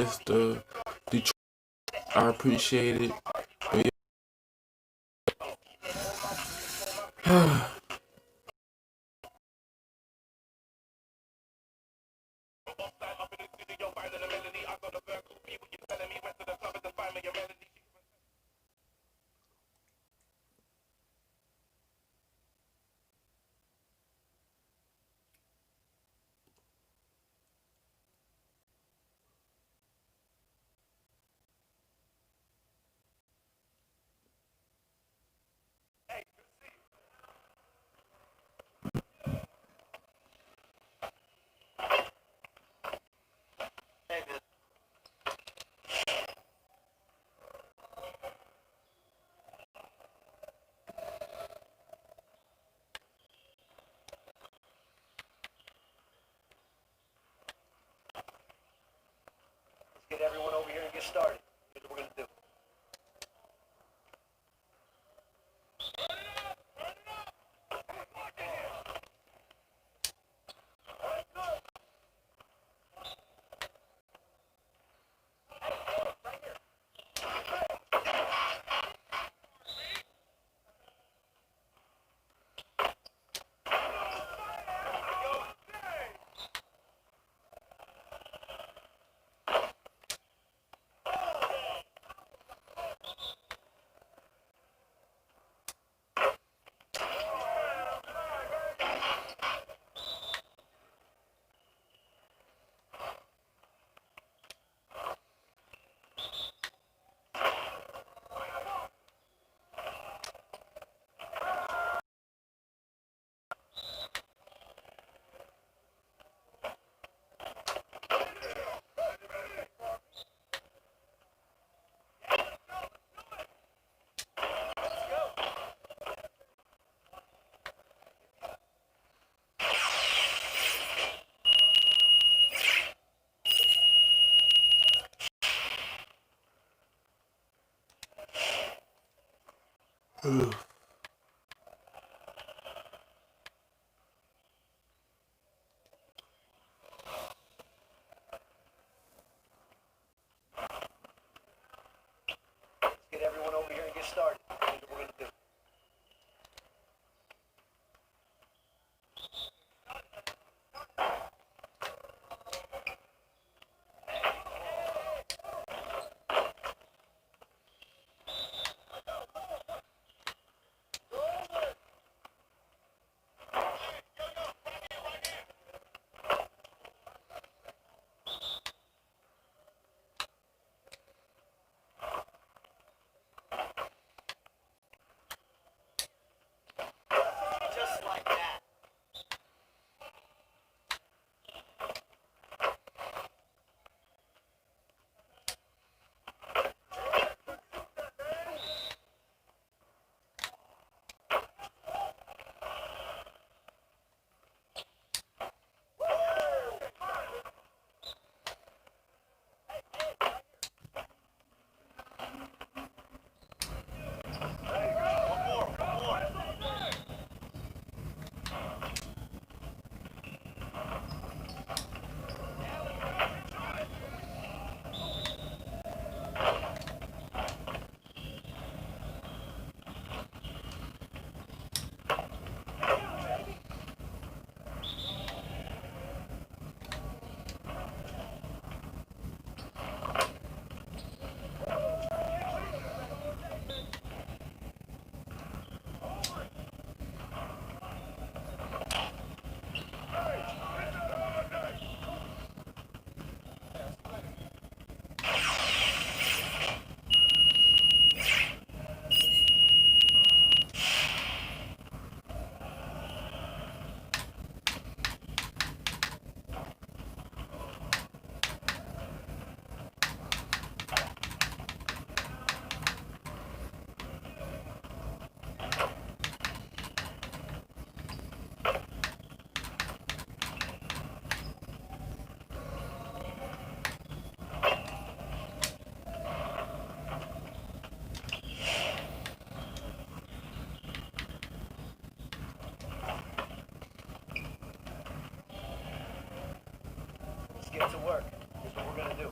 just Detroit. I appreciate it. But yeah. Get everyone over here and get started. Here's what we're going to do. Get everyone over here and get started. Here's what we're going to do. Just like that. Let's get to work. Here's what we're going to do.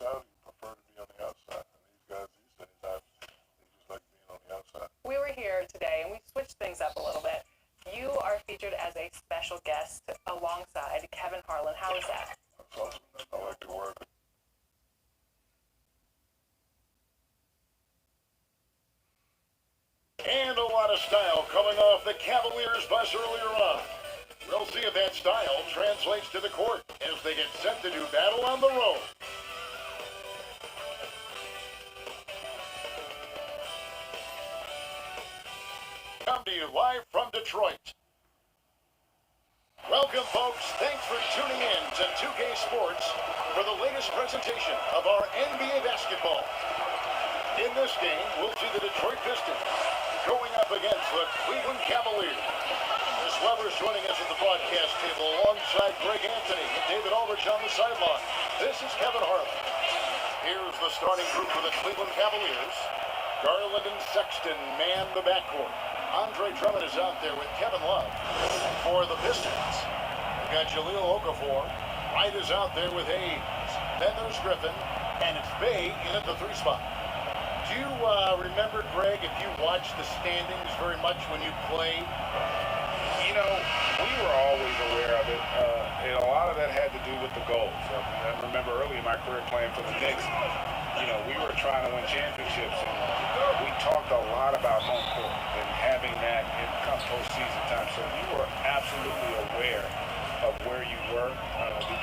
inside, or you prefer to be on the outside? And these guys these days, they just like being on the outside. We were here today, and we switched things up a little bit. You are featured as a special guest alongside Kevin Harlan. How is that? That's awesome. I like to work. And a lot of style coming off the Cavaliers bus earlier on. We'll see if that style translates to the court as they get set to do battle on the road. Come to you live from Detroit. Welcome, folks. Thanks for tuning in to 2K Sports for the latest presentation of our NBA basketball. In this game, we'll see the Detroit Pistons going up against the Cleveland Cavaliers. Chris Weber's joining us at the broadcast table alongside Greg Anthony and David Aldrich on the sideline. This is Kevin Harlan. Here's the starting group for the Cleveland Cavaliers. Garland and Sexton man the backcourt. Andre Drummond is out there with Kevin Love. For the Pistons, we got Jahlil Okafor. Wright is out there with Hayes. Then there's Griffin, and it's Bay in at the 3 spot. Do you remember, Greg, if you watched the standings very much when you played? You know, we were always aware of it, and a lot of that had to do with the goals. I remember early in my career playing for the Knicks, you know, we were trying to win championships, and we talked a lot about home court and having that in come postseason time. So you were absolutely aware of where you were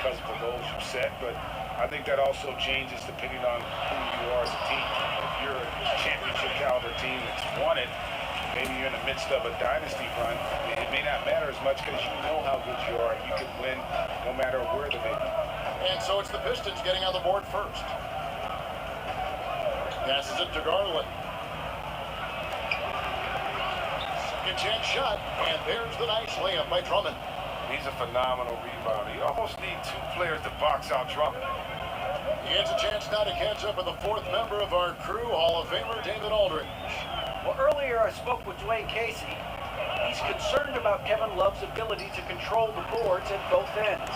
because of the goals you set, but I think that also changes depending on who you are as a team. If you're a championship caliber team that's won it, maybe you're in the midst of a dynasty run, it may not matter as much because you know how good you are and you can win no matter where the venue. And so it's the Pistons getting on the board first. Passes it to Garland. Second chance shot, and there's the nice layup by Drummond. He's a phenomenal rebounder. You almost need 2 players to box out Drummond. He gets a chance now to catch up with the 4th member of our crew, Hall of Famer David Aldrich. Well, earlier I spoke with Dwayne Casey. He's concerned about Kevin Love's ability to control the boards at both ends.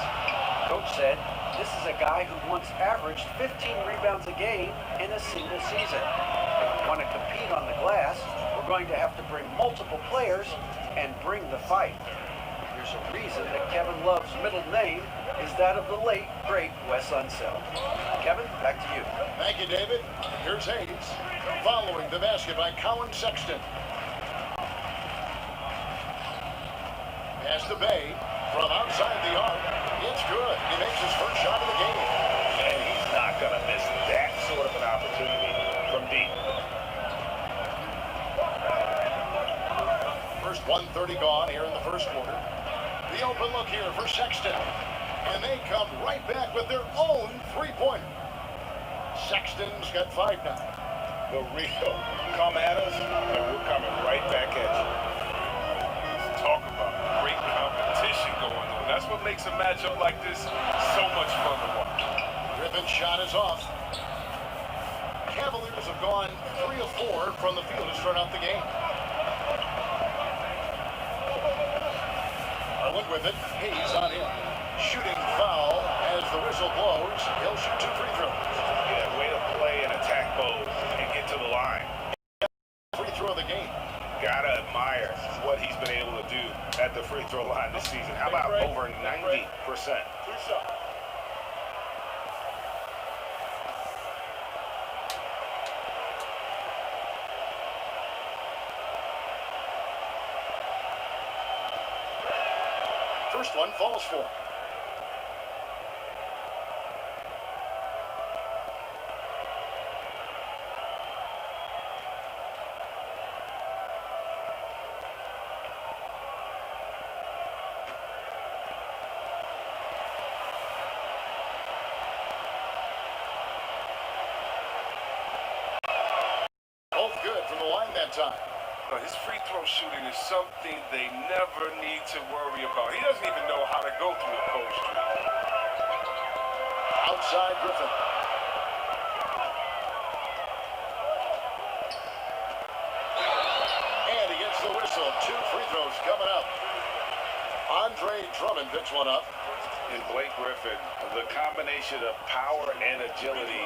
Coach said this is a guy who once averaged 15 rebounds a game in a single season. If we want to compete on the glass, we're going to have to bring multiple players and bring the fight. There's a reason that Kevin Love's middle name is that of the late, great Wes Unseld. Kevin, back to you. Thank you, David. Here's Hayes. Following the basket by Colin Sexton. Pass to Bay from outside the arc. It's good. He makes his first shot of the game. And he's not going to miss that sort of an opportunity from deep. First 1:30 gone here in the first quarter. The open look here for Sexton. And they come right back with their own 3-pointer. Sexton's got 5 now. The Rio, come at us, and we're coming right back at you. Talk about great competition going on. That's what makes a matchup like this so much fun to watch. Griffin's shot is off. Cavaliers have gone 3 of 4 from the field to start out the game. Harlan with it. Hayes on him. Shooting foul as the whistle blows. He'll shoot 2 free throws. Yeah, way to play and attack both and get to the line. Free throw of the game. Gotta admire what he's been able to do at the free throw line this season. How about over 90%? First one falls for him. Both good from the line that time. His free throw shooting is something they never need to worry about. He doesn't even know how to go through a cold streak. Outside Griffin. And he gets the whistle. 2 free throws coming up. Andre Drummond picks one up. And Blake Griffin, the combination of power and agility,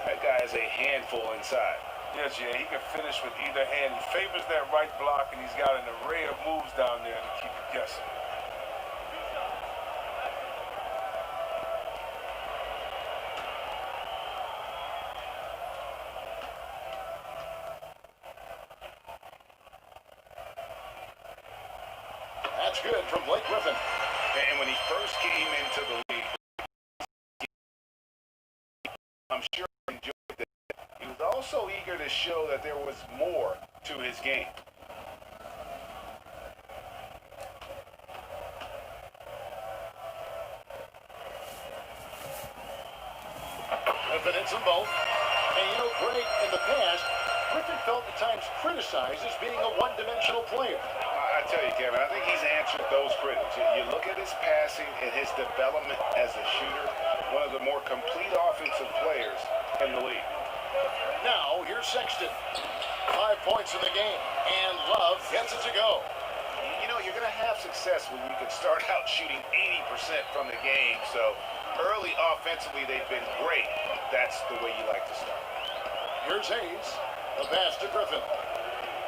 that guy is a handful inside. Yes, yeah, he can finish with either hand. He favors that right block, and he's got an array of moves down there to keep you guessing. That's good from Blake Griffin. And when he first came into the league, I'm sure he enjoyed it. He was also eager to show that there was more to his game. Griffin hits them both. And you know, Greg, in the past, Griffin felt at times criticized as being a one-dimensional player. I tell you, Kevin, I think he's answered those critics. You look at his passing and his development as a shooter, one of the more complete offensive players in the league. Now, here's Sexton. 5 points in the game, and Love gets it to go. You know, you're going to have success when you can start out shooting 80% from the game. So early offensively, they've been great. That's the way you like to start. Here's Hayes. The pass to Griffin.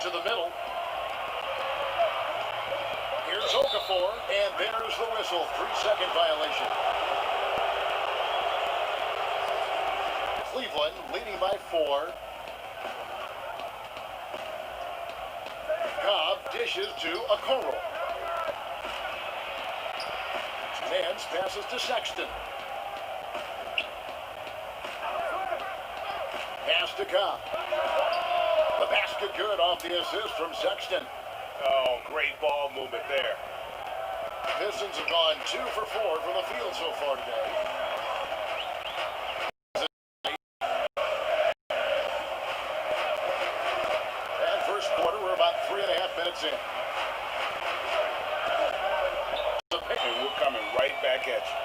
To the middle. Here's Okafor, and there's the whistle. 3-second violation. Cleveland leading by 4. Cobb dishes to Okoro. Nance passes to Sexton. Pass to Cobb. The basket good off the assist from Sexton. Oh, great ball movement there. Pistons have gone 2 for 4 from the field so far today. And first quarter, we're about 3.5 minutes in. And we're coming right back at you.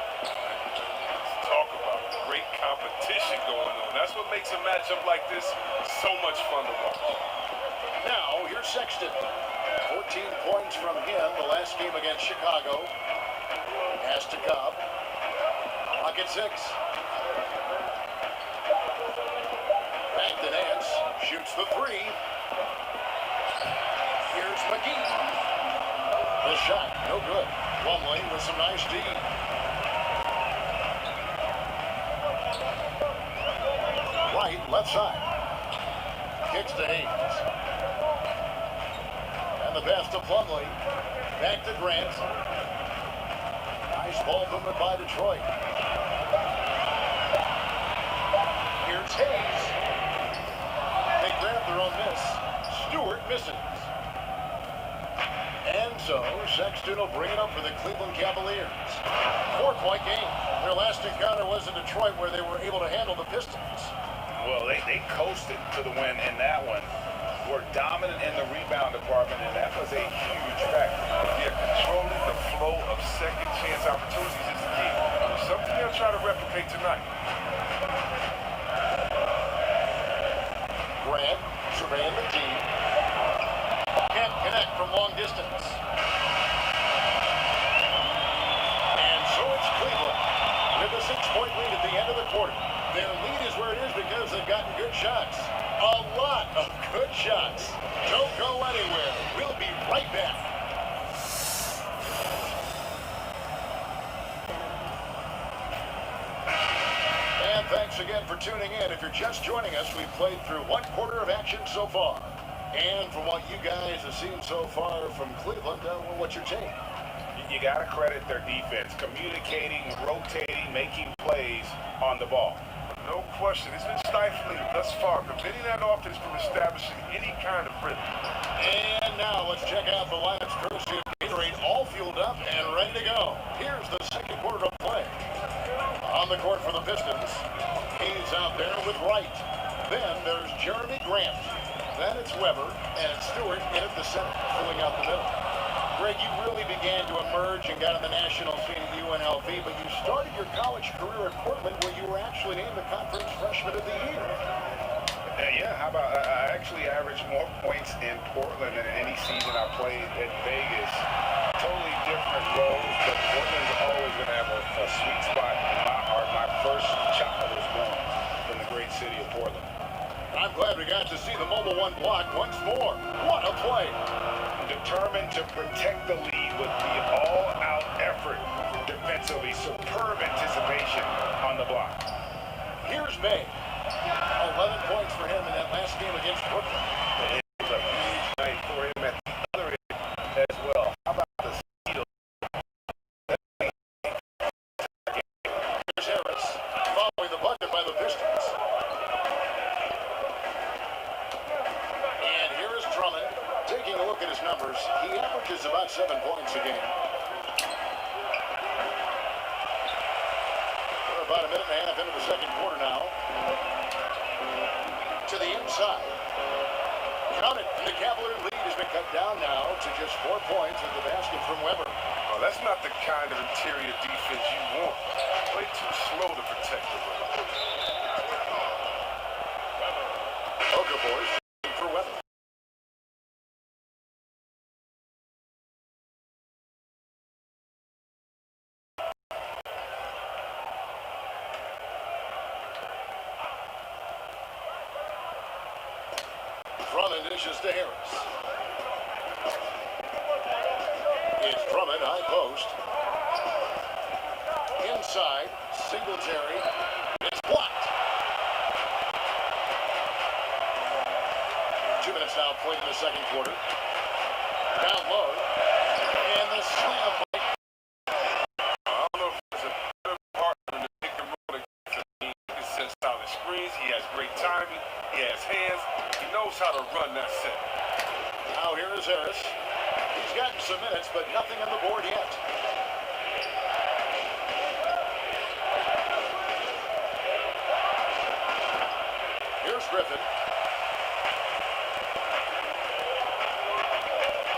Talk about great competition going on. That's what makes a matchup like this so much fun to watch. Now, here's Sexton. 14 points from him the last game against Chicago. Pass to Cobb. Pocket 6. Back to Nance. Shoots the 3. Here's McGee. The shot, no good. Plumlee with some nice D. Right, left side. Kicks to Hayes. And the pass to Plumlee. Back to Grant. Nice ball movement by Detroit. Here's Hayes. They grab their own miss. Stewart misses. And so, Sexton will bring it up for the Cleveland Cavaliers. 4-point game. Their last encounter was in Detroit where they were able to handle the Pistons. Well, they coasted to the win in that one. Were dominant in the rebound department, and that was a huge factor. Yeah, controlling the flow of second chance opportunities is the key. Something they'll try to replicate tonight. Grant, surveying the team. Can't connect from long distance. And so it's Cleveland with a 6-point lead at the end of the quarter. Their lead is where it is because they've gotten good shots. A lot of good shots. Don't go anywhere. We'll be right back. And thanks again for tuning in. If you're just joining us, we've played through 1 quarter of action so far. And from what you guys have seen so far from Cleveland, what's your take? You got to credit their defense, communicating, rotating, making plays on the ball. No question. It's been stifling thus far, preventing that offense from establishing any kind of rhythm. And now let's check out the lineups courtesy of Gatorade, all fueled up and ready to go. Here's the second quarter of play. On the court for the Pistons, Hayes out there with Wright. Then there's Jeremy Grant. Then it's Weber and Stewart in at the center, filling out the middle. Greg, you really began to emerge and got on the national scene at UNLV, but you started your college career at Portland where you were actually named the Conference Freshman of the Year. Yeah, how about I actually averaged more points in Portland than any season I played at Vegas. Totally different roles, but Portland's always going to have a a sweet spot in my heart. My first child was born in the great city of Portland. I'm glad we got to see the Mobile One block once more. What a play. Determined to protect the lead with the all-out effort defensively. Superb anticipation on the block. Here's May. 11 points for him in that last game against Brooklyn. It was a huge night for him at the other end as well. How about the steal? Here's Harris following the bucket by the Pistons. And here is Drummond taking a look at his numbers. He averages about 7 points a game. We're about a minute and a half into the second quarter now. To the inside. Count it. The Cavalier lead has been cut down now to just 4 points with the basket from Weber. Oh, that's not the kind of interior defense you want. Play too slow to protect the rim. Okafor shooting for Weber. Drummond dishes to Harris. It's Drummond, high post. Inside, Singletary. It's blocked. 2 minutes now played in the second quarter. Down low. And the slam. I don't know if there's a better partner in the pick and roll against him. He can set solid screens. He has great timing. He has hands. He knows how to run that set. Now here is Harris. He's gotten some minutes, but nothing on the board yet. Here's Griffin.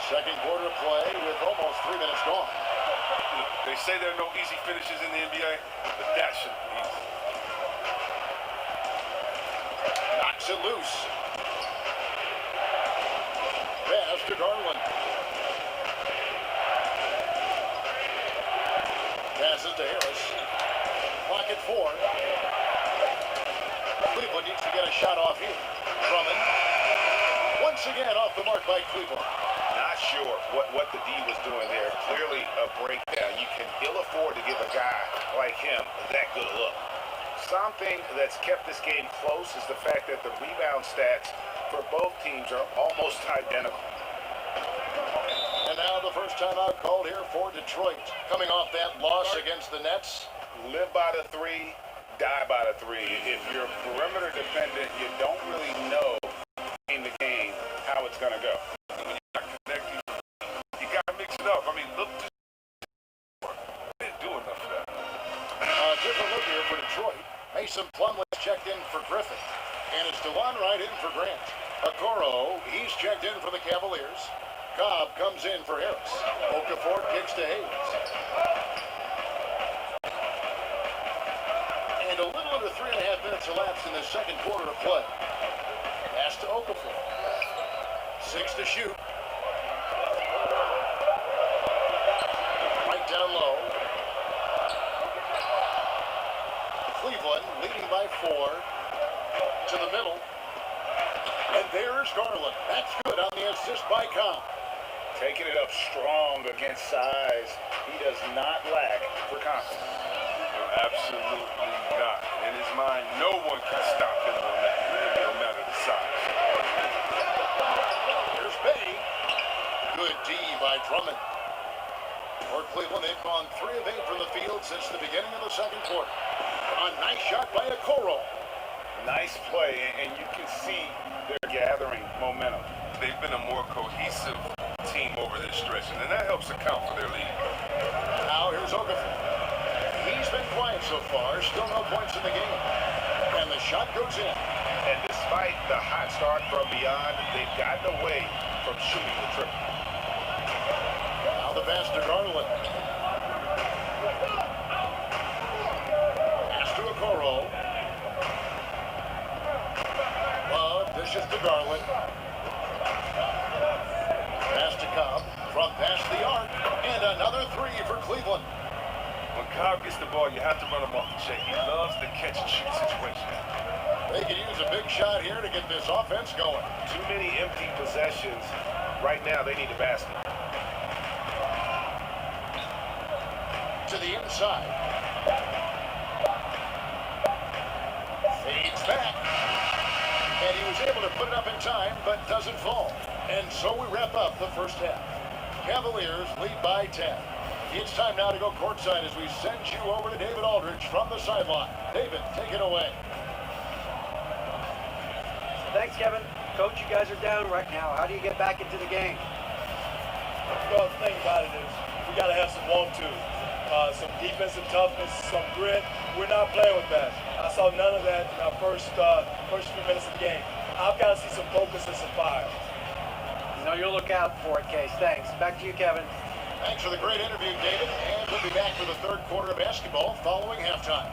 Second quarter play with almost 3 minutes gone. They say there are no easy finishes in the NBA, but that should be easy. Knocks it loose. Pass to Garland. Passes to Harris. Clock at 4. Cleveland needs to get a shot off here. Drummond. Once again off the mark by Cleveland. Not sure what the D was doing there. Clearly a breakdown. You can ill afford to give a guy like him that good a look. Something that's kept this game close is the fact that the rebound stats for both teams are almost identical. And now the first timeout called here for Detroit. Coming off that loss against the Nets. Live by the 3, die by the 3. If you're perimeter dependent, you don't really know in the game how it's going to go. You got to mix it up. I mean, look. They didn't do enough of that. Different look here for Detroit. Mason Plumlee's checked in for Griffin. And it's DeLon Wright in for Grant. Okoro, he's checked in for the Cavaliers. Cobb comes in for Harris. Okafor kicks to Hayes. And a little under 3.5 minutes elapsed in the second quarter of play. Pass to Okafor. 6 to shoot. Right down low. Cleveland leading by 4 to the middle. And there's Garland. That's good on the assist by Cobb. Taking it up strong against size. He does not lack for confidence. Absolutely not. In his mind, no one can stop him on that, no matter the size. Here's Bay. Good D by Drummond. For Cleveland, they've gone 3 of 8 from the field since the beginning of the second quarter. A nice shot by Okoro. Nice play, and you can see they're gathering momentum. They've been a more cohesive team over this stretch, and that helps account for their lead. Now here's Okafor. He's been quiet so far. Still no points in the game. And the shot goes in. And despite the hot start from beyond, they've gotten away from shooting the triple. Now the pass to Garland. Pass to Okoro. Love dishes to Garland. Pass to Cobb from past the arc. And another 3 for Cleveland. When Cobb gets the the ball, you have to run him off the check. He loves the catch-and-shoot situation. They can use a big shot here to get this offense going. Too many empty possessions. Right now, they need a basket. To the inside. Fades back. And he was able to put it up in time, but doesn't fall. And so we wrap up the first half. Cavaliers lead by 10. It's time now to go courtside as we send you over to David Aldridge from the sideline. David, take it away. Thanks, Kevin. Coach, you guys are down right now. How do you get back into the game? Well, the thing about it is we got to have some want-to. Some defensive toughness, some grit. We're not playing with that. I saw none of that in our first few minutes of the game. I've got to see some focus and some fire. You know, you'll look out for it, Case. Thanks. Back to you, Kevin. Thanks for the great interview, David. And we'll be back for the third quarter of basketball following halftime.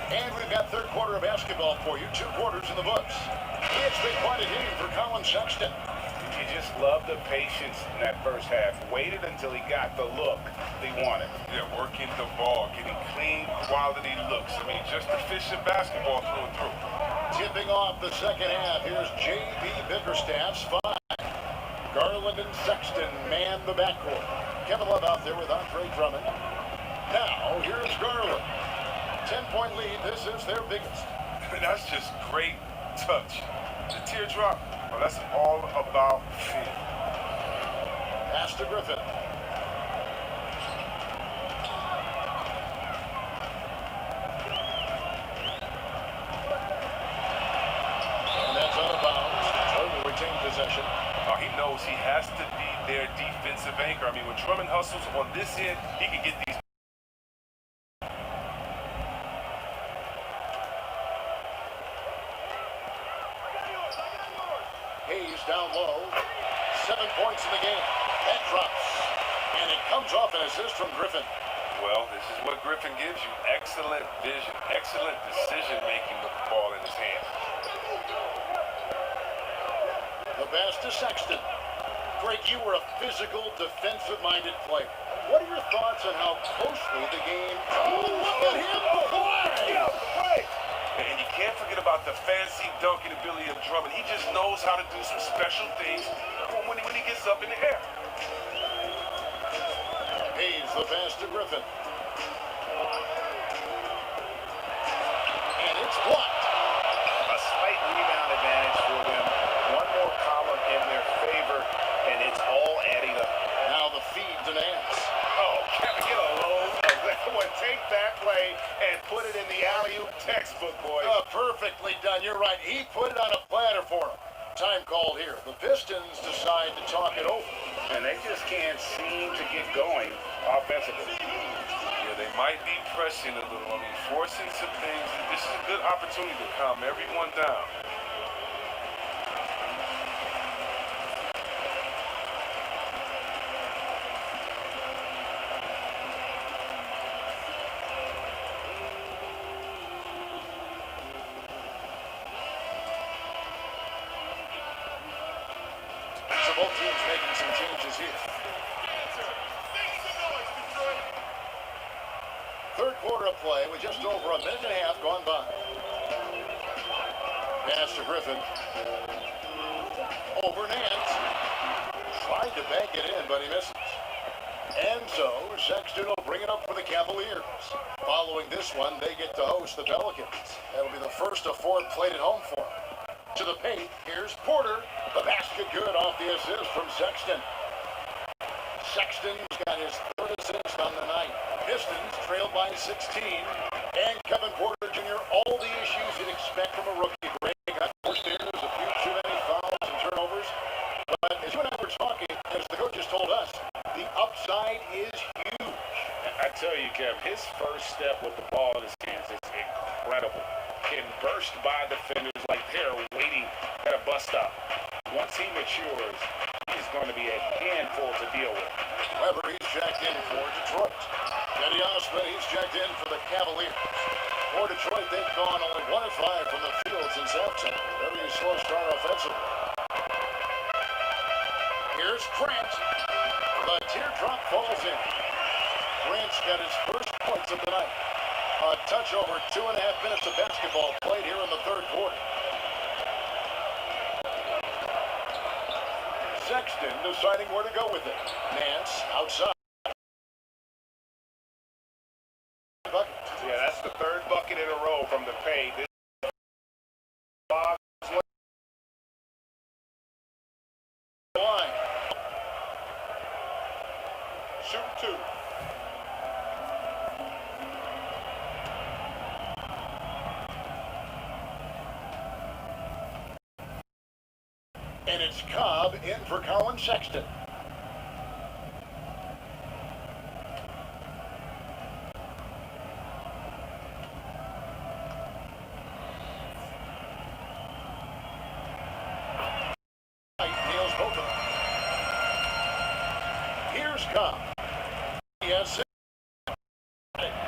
And we've got third quarter of basketball for you. 2 quarters in the books. It's been quite a game for Colin Sexton. You just love the patience in that first half. Waited until he got the look he wanted. Yeah, working the ball, getting clean, quality looks. I mean, just efficient basketball through and through. Tipping off the second half, here's J.B. Bickerstaff's 5. Garland and Sexton man the backcourt. Kevin Love out there with Andre Drummond. Now, here's Garland. 10-point lead. This is their biggest. That's just great touch. The teardrop, well, that's all about feel. Pass to Griffin. And that's out of bounds. Troy will retain possession. He knows he has to be their defensive anchor. I mean, when Drummond hustles on this end, he can get these. Hayes down low. 7 points in the game. That drops. And it comes off an assist from Griffin. Well, this is what Griffin gives you. Excellent vision, excellent decision-making with the ball in his hand. The pass to Sexton. Greg, you were a physical, defensive-minded player. What are your thoughts on how closely the game... Oh, look at him play! And you can't forget about the fancy dunking ability of Drummond. He just knows how to do some special things when he gets up in the air. Hayes, the pass to Griffin. And it's blocked. A slight rebound advantage for them. One more column in their favor, and it's all adding up. Now the feed to Nance. Oh, Kevin, get a load of that one. Take that play and put it in the alley-oop textbook, boys. Perfectly done. You're right. He put it on a platter for him. Time called here. The Pistons decide to talk it over. And they just can't seem to get going offensively. Yeah, they might be pressing a little. I mean, forcing some things. This is a good opportunity to calm everyone down. So both teams making some changes here. Third quarter of play with just over a minute and a half gone by. Pass to Griffin. Over Nance. Tried to bank it in, but he misses. And so Sexton will bring it up for the Cavaliers. Following this one, they get to host the Pelicans. That'll be the first of 4 played at home for them. To the paint, here's Porter. The basket good off the assist from Sexton. Sexton's got his 3rd assist on the night. Pistons trailed by 16. And Kevin Porter Jr., all the issues you'd expect from a rookie. Greg, got forced errors, a few too many fouls and turnovers. But as you and I were talking, as the coach just told us, the upside is huge. I tell you, Kev, his first step with the ball in his hands is incredible. Can burst by defenders like they're waiting at a bus stop. Once he matures, he's going to be a handful to deal with. Weber, he's checked in for Detroit. Eddie Osman, he's checked in for the Cavaliers. For Detroit, they've gone only 1 of 5 from the field since halftime. Very slow start offensively. Here's Grant. The teardrop falls in. Grant's got his first points of the night. A touch over 2.5 minutes of basketball played here in the third quarter. Sexton deciding where to go with it. Nance outside. Yeah, that's the third bucket in a row from the paint. Line. Shoot 2. And it's Cobb in for Colin Sexton. Nails both of them. Here's Cobb. He has 6.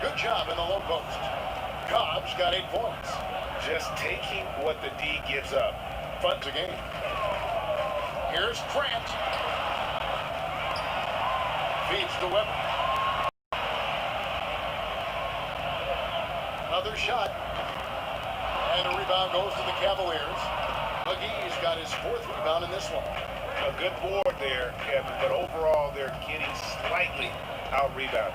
Good job in the low post. Cobb's got 8 points. Just taking what the D gives up. Fun to game. Here's Grant. Feeds to Weber. Another shot. And a rebound goes to the Cavaliers. McGee's got his 4th rebound in this one. A good board there, Kevin, but overall they're getting slightly out-rebounded.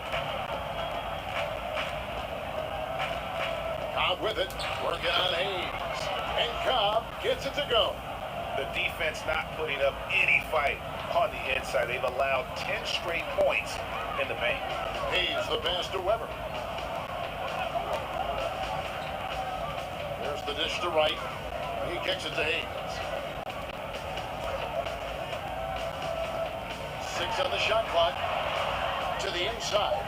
Cobb with it. Working on Hayes. And Cobb gets it to go. The defense not putting up any fight on the inside. They've allowed 10 straight points in the paint. Hayes the pass to Weber. There's the dish to Wright. He kicks it to Hayes. 6 on the shot clock. To the inside.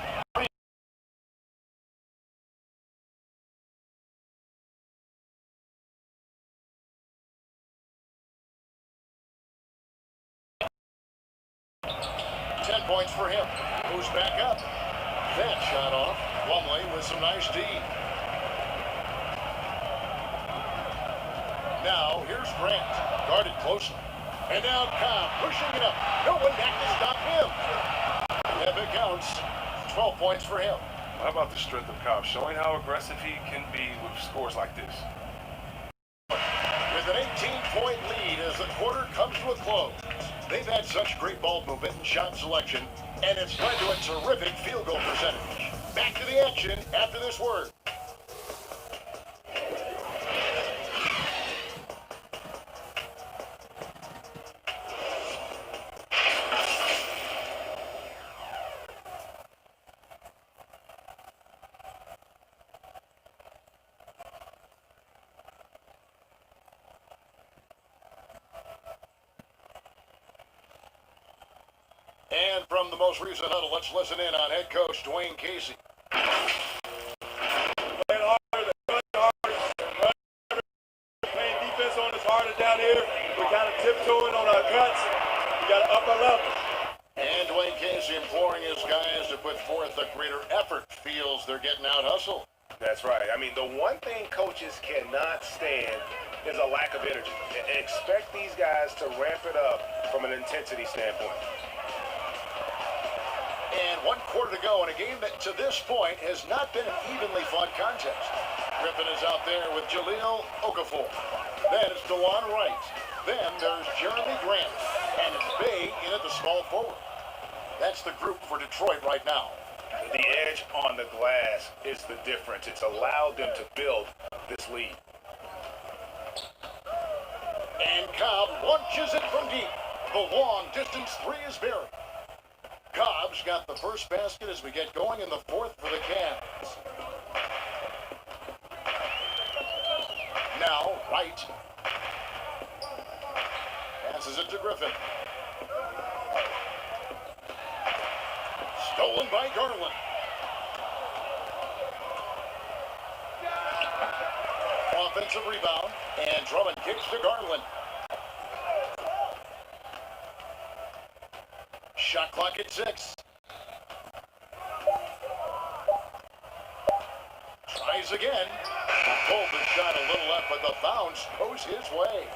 10 points for him. Moves back up. That shot off. Plumlee with some nice D. Now, here's Grant. Guarded closely. And now Cobb pushing it up. No one back to stop him. If it counts, 12 points for him. How about the strength of Cobb? Showing how aggressive he can be with scores like this. With an 18-point lead as the quarter comes to a close. They've had such great ball movement and shot selection, and it's led to a terrific field goal percentage. Back to the action after this word. And from the most recent huddle, let's listen in on head coach Dwayne Casey. Playing harder, playing defense on us harder down here. We're kind of tiptoeing on our cuts. We got to up our level. And Dwayne Casey imploring his guys to put forth a greater effort. Feels they're getting out hustled. That's right. I mean, the one thing coaches cannot stand is a lack of energy. Expect these guys to ramp it up from an intensity standpoint. And 1 quarter to go in a game that to this point has not been an evenly fought contest. Griffin is out there with Jahlil Okafor. Then it's DeJuan Wright. Then there's Jeremy Grant. And it's Bay in at the small forward. That's the group for Detroit right now. The edge on the glass is the difference. It's allowed them to build this lead. And Cobb launches it from deep. The long distance 3 is buried. Cobb's got the first basket as we get going in the 4th for the Cavs. Now, Wright. Passes it to Griffin. Stolen by Garland. Offensive rebound, and Drummond kicks to Garland. Shot clock at 6. Tries tries again. Pulled the shot a little left, but the bounce goes his way.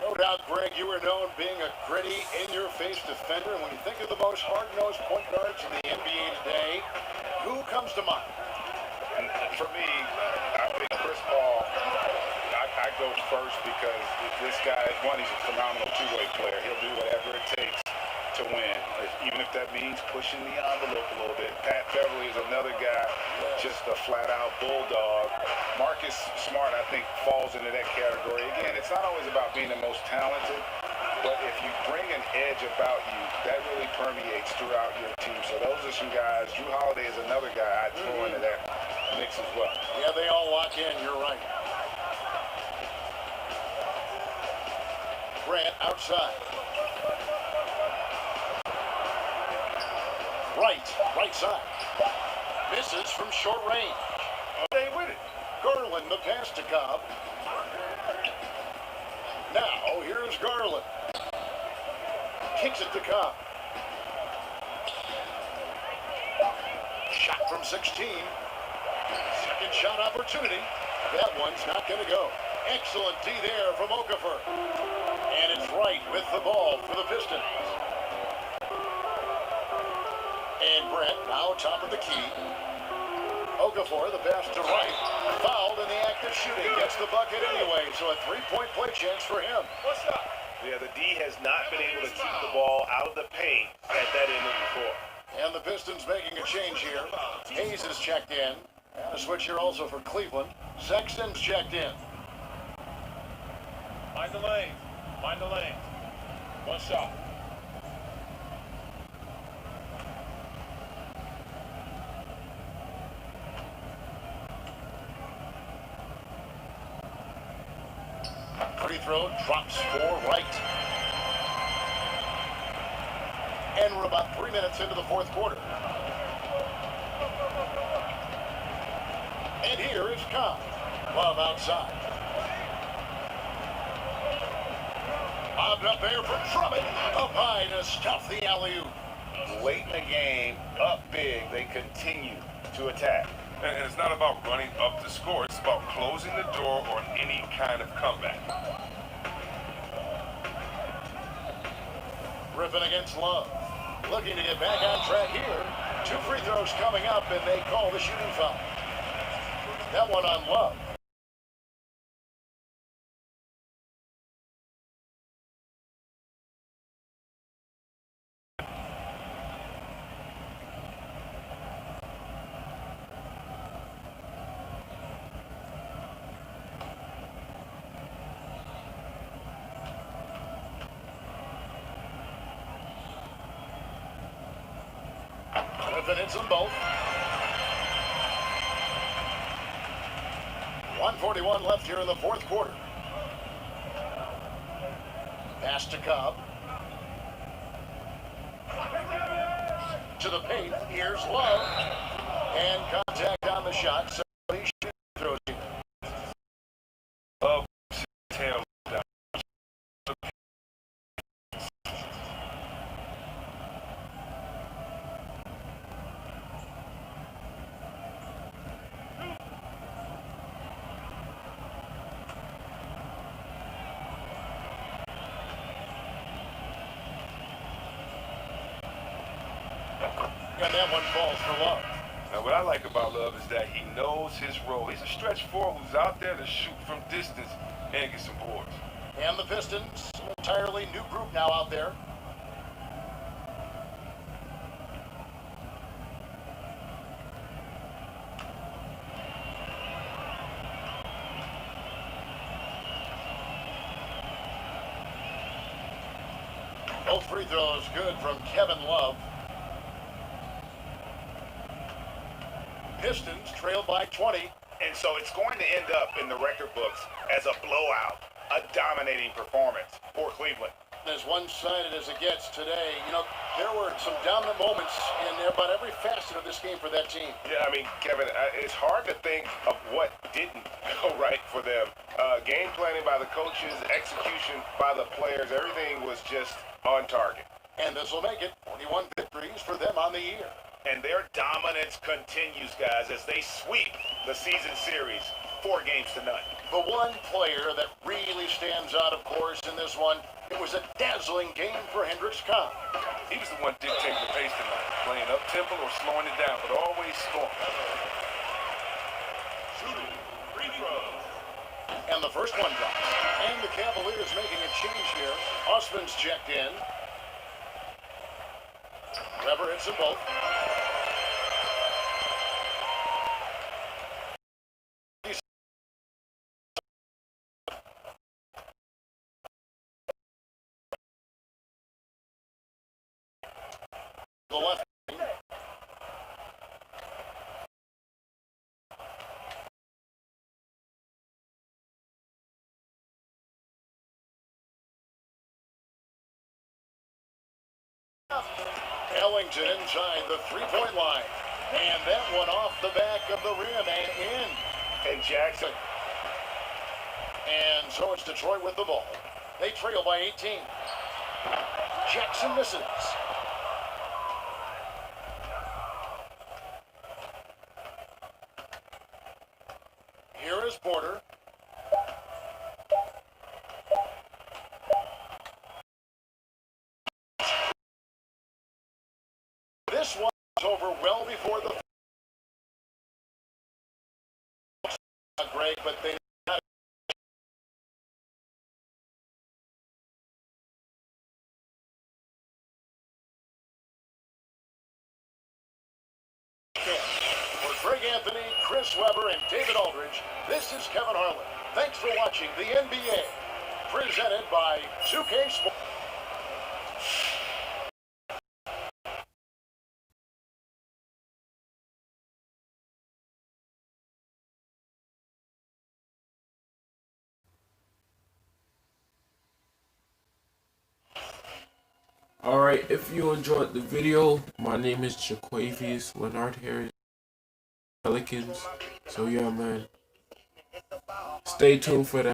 No doubt, Greg, you were known being a gritty, in-your-face defender. And when you think of the most hard-nosed point guards in the NBA today, who comes to mind? For me, I think Chris Paul, I go first because this guy, one, he's a phenomenal two-way player. He'll do whatever it takes to win, even if that means pushing the envelope a little bit. Pat Beverly is another guy, just a flat-out bulldog. Marcus Smart, I think, falls into that category. Again, it's not always about being the most talented, but if you bring an edge about you, that really permeates throughout your team. So those are some guys. Drew Holiday is another guy I'd throw into that mix as well. Yeah, they all lock in. You're right. Grant outside. Right side. Misses from short range. Stay with it. Garland, the pass to Cobb. Now, here's Garland. Kicks it to Cobb. Shot from 16. Second shot opportunity. That one's not going to go. Excellent D there from Okafor. And it's right with the ball for the Pistons. And Brent now top of the key. Okafor, the pass to right. Fouled in the act of shooting. Gets the bucket anyway, so a three-point play chance for him. What's up? Yeah, the D has not been able to keep the ball out of the paint at that end of the floor. And the Pistons making a change here. Hayes is checked in. And a switch here also for Cleveland. Sexton's checked in. Mind the lane. Mind the lane. One shot. Free throw drops for right. And we're about 3 minutes into the fourth quarter. And here is Cobb. Love outside. Bobbed up there for Drummond. Up high to stuff the alley-oop. Late in the game, up big, they continue to attack. And it's not about running up the score. It's about closing the door on any kind of comeback. Griffin against Love. Looking to get back on track here. 2 free throws coming up, and they call the shooting foul. That one on Love. Griffin hits them both. 1:41 left here in the fourth quarter. Pass to Cobb. To the paint. Here's Love. And contact on the shot. So he throws it. Love tail down. And that one falls for Love. Now, what I like about Love is that he knows his role. He's a stretch four who's out there to shoot from distance and get some boards. And the Pistons, an entirely new group now out there. Both free throws good from Kevin Love. Pistons trail by 20. And so it's going to end up in the record books as a blowout, a dominating performance for Cleveland. As one-sided as it gets today, you know, there were some dominant moments in there, about every facet of this game for that team. Yeah, I mean, Kevin, it's hard to think of what didn't go right for them. Game planning by the coaches, execution by the players, everything was just on target. And this will make it 41 victories for them on the year. And their dominance continues, guys, as they sweep the season series 4-0. The one player that really stands out, of course, in this one, it was a dazzling game for Hendricks Cobb. He was the one dictating the pace tonight, playing up-tempo or slowing it down, but always scoring. Shooting free throws. And the first one drops. And the Cavaliers making a change here. Osman's checked in. Weber hits them both. The left. Ellington inside the three-point line. And that one off the back of the rim and in. And Jackson. And so it's Detroit with the ball. They trail by 18. Jackson misses. Here is Porter. This one is over well before the break, but they for Greg Anthony, Chris Weber, and David Aldridge, this is Kevin Harlan. Thanks for watching the NBA, presented by 2K Sports. Alright, if you enjoyed the video, my name is Jaquavius Leonard Harris, Pelicans. So yeah, man, stay tuned for that.